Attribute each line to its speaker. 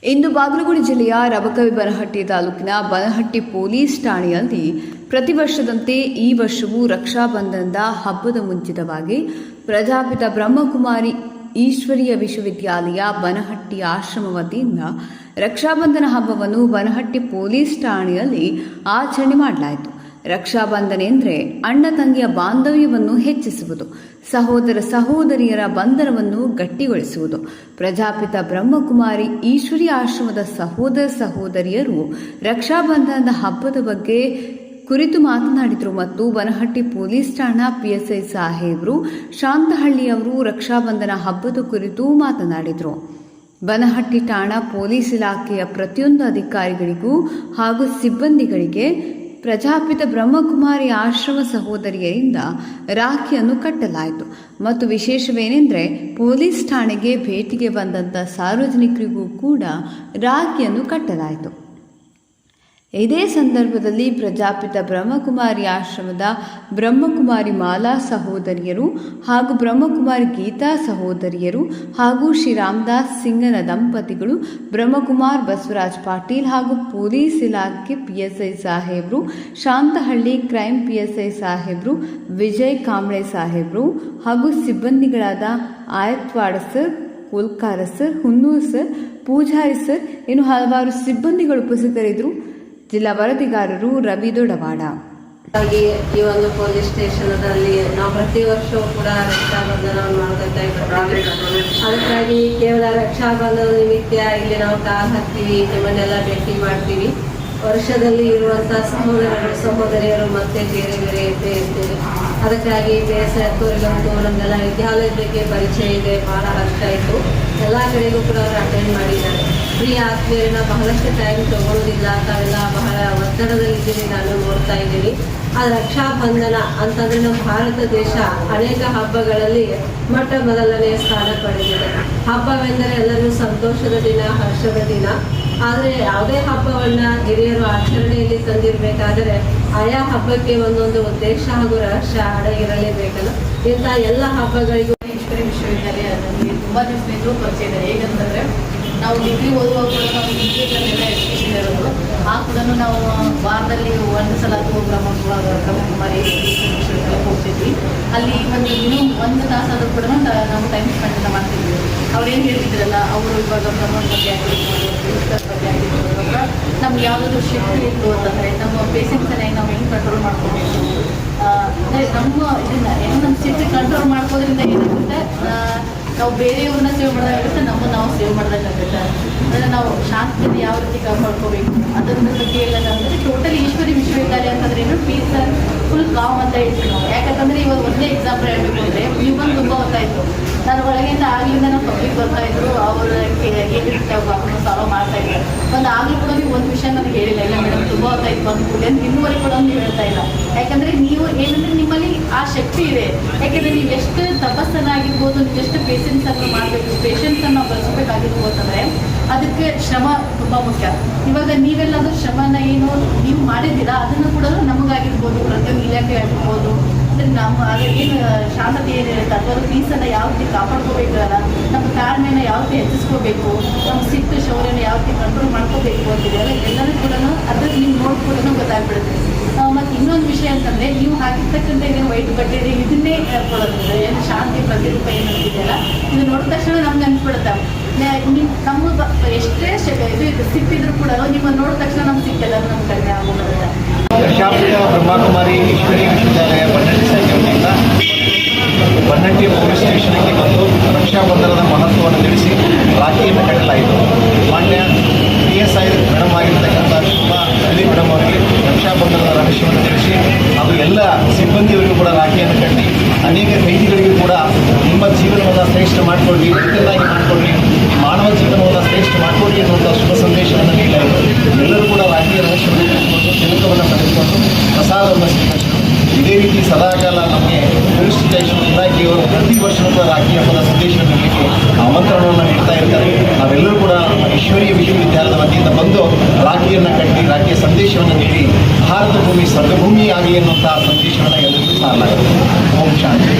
Speaker 1: ಇಂದು ಬಾಗಲಕೋಟೆ ಜಿಲ್ಲೆಯ ರಬಕವಿ ಬನಹಟ್ಟಿ ತಾಲೂಕಿನ ಬನಹಟ್ಟಿ ಪೊಲೀಸ್ ಠಾಣೆಯಲ್ಲಿ ಪ್ರತಿ ವರ್ಷದಂತೆ ಈ ವರ್ಷವೂ ರಕ್ಷಾಬಂಧನದ ಹಬ್ಬದ ಮುಂಚಿತವಾಗಿ ಪ್ರಜಾಪಿತ ಬ್ರಹ್ಮಕುಮಾರಿ ಈಶ್ವರೀಯ ವಿಶ್ವವಿದ್ಯಾಲಯ ಬನಹಟ್ಟಿ ಆಶ್ರಮ ವತಿಯಿಂದ ರಕ್ಷಾಬಂಧನ ಹಬ್ಬವನ್ನು ಬನಹಟ್ಟಿ ಪೊಲೀಸ್ ಠಾಣೆಯಲ್ಲಿ ಆಚರಣೆ ಮಾಡಲಾಯಿತು. ರಕ್ಷಾಬಂಧನ ಎಂದರೆ ಅಣ್ಣ ತಂಗಿಯ ಬಾಂಧವ್ಯವನ್ನು ಹೆಚ್ಚಿಸುವುದು, ಸಹೋದರ ಸಹೋದರಿಯರ ಬಂಧನವನ್ನು ಗಟ್ಟಿಗೊಳಿಸುವುದು. ಪ್ರಜಾಪಿತ ಬ್ರಹ್ಮಕುಮಾರಿ ಈಶ್ವರಿ ಆಶ್ರಮದ ಸಹೋದರ ಸಹೋದರಿಯರು ರಕ್ಷಾಬಂಧನದ ಹಬ್ಬದ ಬಗ್ಗೆ ಕುರಿತು ಮಾತನಾಡಿದರು ಮತ್ತು ಬನಹಟ್ಟಿ ಪೊಲೀಸ್ ಠಾಣಾ PSI ಸಾಹೇಬ್ರು ಶಾಂತಹಳ್ಳಿಯವರು ರಕ್ಷಾಬಂಧನ ಹಬ್ಬದ ಕುರಿತು ಮಾತನಾಡಿದರು. ಬನಹಟ್ಟಿ ಠಾಣಾ ಪೊಲೀಸ್ ಇಲಾಖೆಯ ಪ್ರತಿಯೊಂದು ಅಧಿಕಾರಿಗಳಿಗೂ ಹಾಗೂ ಸಿಬ್ಬಂದಿಗಳಿಗೆ ಪ್ರಜಾಪಿತ ಬ್ರಹ್ಮಕುಮಾರಿ ಆಶ್ರಮ ಸಹೋದರಿಯರಿಂದ ರಾಖಿಯನ್ನು ಕಟ್ಟಲಾಯಿತು ಮತ್ತು ವಿಶೇಷವೇನೆಂದರೆ ಪೊಲೀಸ್ ಠಾಣೆಗೆ ಭೇಟಿಗೆ ಬಂದಂಥ ಸಾರ್ವಜನಿಕರಿಗೂ ಕೂಡ ರಾಖಿಯನ್ನು ಕಟ್ಟಲಾಯಿತು. ಇದೇ ಸಂದರ್ಭದಲ್ಲಿ ಪ್ರಜಾಪಿತ ಬ್ರಹ್ಮಕುಮಾರಿ ಆಶ್ರಮದ ಬ್ರಹ್ಮಕುಮಾರಿ ಮಾಲಾ ಸಹೋದರಿಯರು ಹಾಗೂ ಬ್ರಹ್ಮಕುಮಾರಿ ಗೀತಾ ಸಹೋದರಿಯರು ಹಾಗೂ ಶ್ರೀ ರಾಮದಾಸ್ ಸಿಂಗನ ದಂಪತಿಗಳು, ಬ್ರಹ್ಮಕುಮಾರ್ ಬಸವರಾಜ್ ಪಾಟೀಲ್ ಹಾಗೂ ಪೊಲೀಸ್ ಇಲಾಖೆ PSI ಸಾಹೇಬ್ರು, ಶಾಂತಹಳ್ಳಿ ಕ್ರೈಮ್ PSI ಸಾಹೇಬ್ರು, ವಿಜಯ್ ಕಾಂಬ್ಳೆ ಸಾಹೇಬ್ರು ಹಾಗೂ ಸಿಬ್ಬಂದಿಗಳಾದ Ayatwad sir, Kolkar sir, Hunnur sir, Pujari sir ಇನ್ನು ಹಲವಾರು ಸಿಬ್ಬಂದಿಗಳು ಉಪಸ್ಥಿತರಿದ್ದರು. ಜಿಲ್ಲಾ ವರದಿಗಾರರು ರವಿ ದೊಡವಾಡ.
Speaker 2: ಈ ಒಂದು ಪೊಲೀಸ್ ಸ್ಟೇಷನ್ದಲ್ಲಿ ನಾವು ಪ್ರತಿ ವರ್ಷವೂ ಕೂಡ ರಕ್ಷಾಬಂಧನವನ್ನು ಮಾಡ್ತಾ ಇದ್ದೀವಿ. ಅದಕ್ಕಾಗಿ ಕೇವಲ ರಕ್ಷಾಬಂಧನ ನಿಮಿತ್ತ ಇಲ್ಲಿ ನಾವು ಕಾಲ್ ಹಾಕ್ತೀವಿ, ನಿಮ್ಮನ್ನೆಲ್ಲ ಭೇಟಿ ಮಾಡ್ತೀವಿ. ವರ್ಷದಲ್ಲಿ ಇರುವಂತಹ ಸಹೋದರರು ಸಹೋದರಿಯರು ಮತ್ತೆ ಬೇರೆ ಬೇರೆ ಇದ್ದೇ ಇರ್ತೀವಿ. ಅದಕ್ಕಾಗಿ ಬೇಸರತ್ತೋರಿಗಂತೂ ನಮ್ಮೆಲ್ಲ ವಿದ್ಯಾಲಯದ ಬಗ್ಗೆ ಪರಿಚಯ ಇದೆ, ಬಹಳ ವರ್ಷ ಆಯಿತು. ಎಲ್ಲ ಕಡೆಗೂ ಕೂಡ ಅವರು ಅಟೆಂಡ್ ಮಾಡಿದ್ದಾರೆ. ಫ್ರೀ ಆದ್ಮೇಲೆ ಬಹಳಷ್ಟು ಟೈಮ್ ತಗೊಳ್ಳೋದಿಲ್ಲ, ತಾವೆಲ್ಲ ಬಹಳ ಒತ್ತಡದಲ್ಲಿದ್ದೀವಿ, ನಾನು ನೋಡ್ತಾ ಇದ್ದೀನಿ. ಅದು ರಕ್ಷಾಬಂಧನ ಅಂತಂದ್ರೆ ನಮ್ಮ ಭಾರತ ದೇಶ ಅನೇಕ ಹಬ್ಬಗಳಲ್ಲಿ ಮೊಟ್ಟ ಮೊದಲನೇ ಸ್ಥಾನ ಪಡೆದಿದೆ. ಹಬ್ಬವೆಂದರೆ ಎಲ್ಲರೂ ಸಂತೋಷದ ದಿನ, ಹರ್ಷದ ದಿನ. ಆದರೆ ಯಾವುದೇ ಹಬ್ಬವನ್ನ ಹಿರಿಯರು ಆಚರಣೆಯಲ್ಲಿ ತಂದಿರಬೇಕಾದರೆ ಆಯಾ ಹಬ್ಬಕ್ಕೆ ಒಂದೊಂದು ಉದ್ದೇಶ ಹಾಗೂ ರಹಸ್ಯ ಅಡಗಿರಲೇಬೇಕಲ್ಲ. ಇಂಥ ಎಲ್ಲ ಹಬ್ಬಗಳಿಗೂ
Speaker 3: ಈಶ್ವರಿ ವಿಶ್ವವಿದ್ಯಾಲಯ ನಮಗೆ ತುಂಬ ದಿವಸದಿಂದ ಪರಿಚಯ ಇದೆ. ಹೇಗಂತಂದರೆ ನಾವು ಡಿಗ್ರಿ ಓದುವಾಗ ಕೂಡ ನಾವು ಇಂಗ್ಲೀಷಲ್ಲೆಲ್ಲ ಎಜುಕೇಷನ್ ಇರೋದು. ಆ ಕೂಡ ನಾವು ವಾರದಲ್ಲಿ ಒಂದು ಸಲ ಅಥವಾ ಬ್ರಹ್ಮಕುಮಾರಿ ವಿಶ್ವವಿದ್ಯಾಲಯಕ್ಕೆ ಹೋಗ್ತಿದ್ವಿ. ಅಲ್ಲಿ ಒಂದು ತಾಸಾದರೂ ಕೂಡ ನಾವು ಟೈಮ್ ಸ್ಪೆಂಡ್ ಮಾಡ್ತಿದ್ವಿ. ಅವ್ರೇನು ಹೇಳ್ತಿದ್ರಲ್ಲ, ಅವರು ಇವಾಗ ಬ್ರಹ್ಮನ ಬಗ್ಗೆ ಆಗಿರ್ಬೋದು, ಬಗ್ಗೆ ಆಗಿರ್ಬೋದು, ನಮ್ಗೆ ಯಾವುದಾದ್ರು ಶಿಫ್ಟ್ ಇತ್ತು ಅಂತಂದರೆ ನಮ್ಮ ಪೇಷೆಂಟ್ಸನ್ನ ನಾವು ಹೆಂಗೆ ಕಂಟ್ರೋಲ್ ಮಾಡ್ಕೋಬೇಕು, ಅಂದರೆ ನಮ್ಮ ಸಿಟ್ಟು ಕಂಟ್ರೋಲ್ ಮಾಡ್ಕೋದ್ರಿಂದ ಏನಾಗುತ್ತೆ, ನಾವು ಬೇರೆಯವ್ರನ್ನ ಸೇವ್ ಮಾಡೋದಾಗುತ್ತೆ, ನಾವು ಸೇವ್ ಮಾಡೋದಾಗುತ್ತೆ. ಅಂದರೆ ನಾವು ಶಾಂತಿಯನ್ನು ಯಾವ ರೀತಿ ಕಾಪಾಡ್ಕೋಬೇಕು ಅದರ ಬಗ್ಗೆ ಎಲ್ಲ ಅಂದರೆ ಟೋಟಲಿ ಈಶ್ವರಿ ವಿಶ್ವವಿದ್ಯಾಲಯ ಅಂತಂದ್ರೆ ಏನು ಪೀಸ್ ಫುಲ್ ಕಾಮ್ ಅಂತ ಹೇಳ್ತೀವಿ ನಾವು. ಯಾಕಂತಂದರೆ ಇವಾಗ ಒಂದೇ ಎಕ್ಸಾಂಪಲ್ ಹೇಳಬೇಕು ಅಂದರೆ ಬಂದು ತುಂಬ ಗೊತ್ತಾಯಿತು. ನಾನು ಒಳಗಿಂದ ಆಗಲಿಂದ ನಾವು ಪಬ್ಲಿಕ್ ಬರ್ತಾಯಿದ್ರು, ಅವರು ಏನಿರುತ್ತೆ ಪ್ರಾಬ್ಲಮ್ ಸಾಲ್ವ್ ಮಾಡ್ತಾಯಿದ್ರು. ಆಗಲೂ ಕೂಡ ನೀವು ಒಂದು ವಿಷಯ ನನಗೆ ಹೇಳಿಲ್ಲ, ಇಲ್ಲ ಮೇಡಮ್ ತುಂಬ ಗೊತ್ತಾಯಿತು ಬಂದು ಇನ್ನೂವರೆಗೆ ಕೂಡ ನೀವು ಹೇಳ್ತಾ ಇಲ್ಲ. ಯಾಕಂದರೆ ನೀವು ಏನಂದರೆ ನಿಮ್ಮಲ್ಲಿ ಆ ಶಕ್ತಿ ಇದೆ. ಯಾಕೆಂದರೆ ನೀವು ಎಷ್ಟು ತಪಸ್ಸನ್ನಾಗಿರ್ಬೋದು, ನೀವು ಎಷ್ಟು ಪೇಷೆನ್ಸನ್ನು ಮಾಡಬೇಕು, ಪೇಷೆನ್ಸನ್ನು ಬಳಸಬೇಕಾಗಿರ್ಬೋದು ಅಂತಂದರೆ ಅದಕ್ಕೆ ಶ್ರಮ ತುಂಬ ಮುಖ್ಯ. ಇವಾಗ ನೀವೆಲ್ಲರೂ ಶ್ರಮನ ಏನು ನೀವು ಮಾಡಿದ್ದೀರಾ ಅದನ್ನು ಕೂಡ ನಮಗಾಗಿರ್ಬೋದು, ಪ್ರತಿಯೊಂದು ಇಲಾಖೆ ಆಗಿರ್ಬೋದು, ಅಂದರೆ ನಮ್ಮ ಏನು ಶಾಂತತೆ ಏನಿರುತ್ತೆ ಅಥವಾ ಪೀಸನ್ನು ಯಾವ ರೀತಿ ಕಾಪಾಡ್ಕೋಬೇಕಲ್ಲ, ನಮ್ಮ ತಾಳ್ಮೆಯನ್ನು ಯಾವ ರೀತಿ ಹೆಚ್ಚಿಸ್ಕೋಬೇಕು, ನಮ್ಮ ಸಿಟ್ಟು ಶೌರ್ಯನ ಯಾವ ರೀತಿ ಕಂಟ್ರೋಲ್ ಮಾಡ್ಕೋಬೇಕು ಅಂತಿದೆ ಎಲ್ಲರೂ ಕೂಡ ಅದನ್ನು ನೀವು ನೋಡ್ಕೊಂಡು ಗೊತ್ತಾಗ್ಬಿಡುತ್ತೆ. ಮತ್ತು ಇನ್ನೊಂದು ವಿಷಯ ಅಂತಂದರೆ ನೀವು ಹಾಕಿರ್ತಕ್ಕಂಥ ಏನು ವೈಟ್ ಬಟ್ಟೆ ಇದನ್ನೇ ಕೊಡೋದಿಲ್ಲ, ಏನು ಶಾಂತಿ ಪ್ರತಿರೂಪ ಏನಿದೆಯಲ್ಲ, ಇದು ನೋಡಿದ ತಕ್ಷಣ ನಮ್ಗೆ ಅನ್ಸ್ಬಿಡುತ್ತೆ. ನಮ್ಮ ಎಷ್ಟೇ ಇದು ಸಿಕ್ಕಿದ್ರು ಕೂಡ ನಿಮ್ಮನ್ನು ನೋಡಿದ ತಕ್ಷಣ ನಮ್ಗೆ ಸಿಕ್ಕೆಲ್ಲ ನಮ್ಮ ಕಡಿಮೆ ಆಗೋಗುತ್ತೆ.
Speaker 4: ಪ್ರಜಾಪಿತ ಬ್ರಹ್ಮಕುಮಾರಿ ಈಶ್ವರಿ ವಿಶ್ವವಿದ್ಯಾಲಯ ಬನ್ನಟ್ಟಿ ಸಂಘದಿಂದ ಬನ್ನಟ್ಟಿ ಪೊಲೀಸ್ ಸ್ಟೇಷನ್ಗೆ ಬಂದು ರಕ್ಷಾಬಂಧನದ ಮಹತ್ವವನ್ನು ತಿಳಿಸಿ ರಾಖಿಯನ್ನು ಕಟ್ಟಲಾಯಿತು. ಮಾನ್ಯ PSI ಮೇಡಮ್ ಆಗಿರ್ತಕ್ಕಂಥ ಶುಭಾ ಅಲಿ ಮೇಡಮ್ ಅವರಿಗೆ ರಕ್ಷಾಬಂಧನದ ರಹಸ್ಯವನ್ನು ತಿಳಿಸಿ ಹಾಗೂ ಎಲ್ಲ ಸಿಬ್ಬಂದಿಯವರಿಗೂ ಕೂಡ ರಾಖಿಯನ್ನು ಕಟ್ಟಿ ಅನೇಕ ಕೈದಿಗಳಿಗೂ ಕೂಡ ನಿಮ್ಮ ಜೀವನವನ್ನು ಶ್ರೇಷ್ಠ ಮಾಡಿಕೊಳ್ಳಿ, ವ್ಯಕ್ತಿಯನ್ನಾಗಿ ಮಾಡಿಕೊಳ್ಳಿ, ಮಾನವ ಜೀವನವನ್ನು ಶ್ರೇಷ್ಠ ಮಾಡಿಕೊಳ್ಳಿ ಎನ್ನುವಂಥ ಶುಭ ಸಂದೇಶವನ್ನು ನೀಡಲಾಯಿತು. ಎಲ್ಲರೂ ಕೂಡ ರಾಖಿಯ ರಹಸ್ಯವನ್ನು ತಿಳಿಸಿಕೊಂಡು ತಿಲಕವನ್ನು ಪಡೆದುಕೊಂಡು ಪ್ರಸಾದವನ್ನು ಸ್ವೀಕರಿಸಿದರು. ಇದೇ ರೀತಿ ಸದಾಕಾಲ ನಮಗೆ ಪೊಲೀಸ್ ಸ್ಟೇಷನ್ ಇಲಾಖೆಯವರು ಪ್ರತಿ ವರ್ಷವೂ ಕೂಡ ರಾಖಿ ಹಬ್ಬದ ಸಂದೇಶವನ್ನು ನೀಡಲಿಕ್ಕೆ ಆಮಂತ್ರಣವನ್ನು ನೀಡ್ತಾ ಇರ್ತಾರೆ. ನಾವೆಲ್ಲರೂ ಕೂಡ ಈಶ್ವರೀಯ ವಿಶ್ವವಿದ್ಯಾಲಯದ ವತಿಯಿಂದ ಬಂದು ರಾಖಿಯನ್ನು ಕಟ್ಟಿ ರಾಖಿಯ ಸಂದೇಶವನ್ನು ನೀಡಿ ಭಾರತ ಭೂಮಿ ಸ್ವರ್ಗಭೂಮಿ ಆಗಲಿ ಎನ್ನುವಂತಹ ಸಂದೇಶವನ್ನು ಎಲ್ಲರಿಗೂ ಸಾರಲಾಗಿದೆ. ಓಂ ಶಾಂತಿ.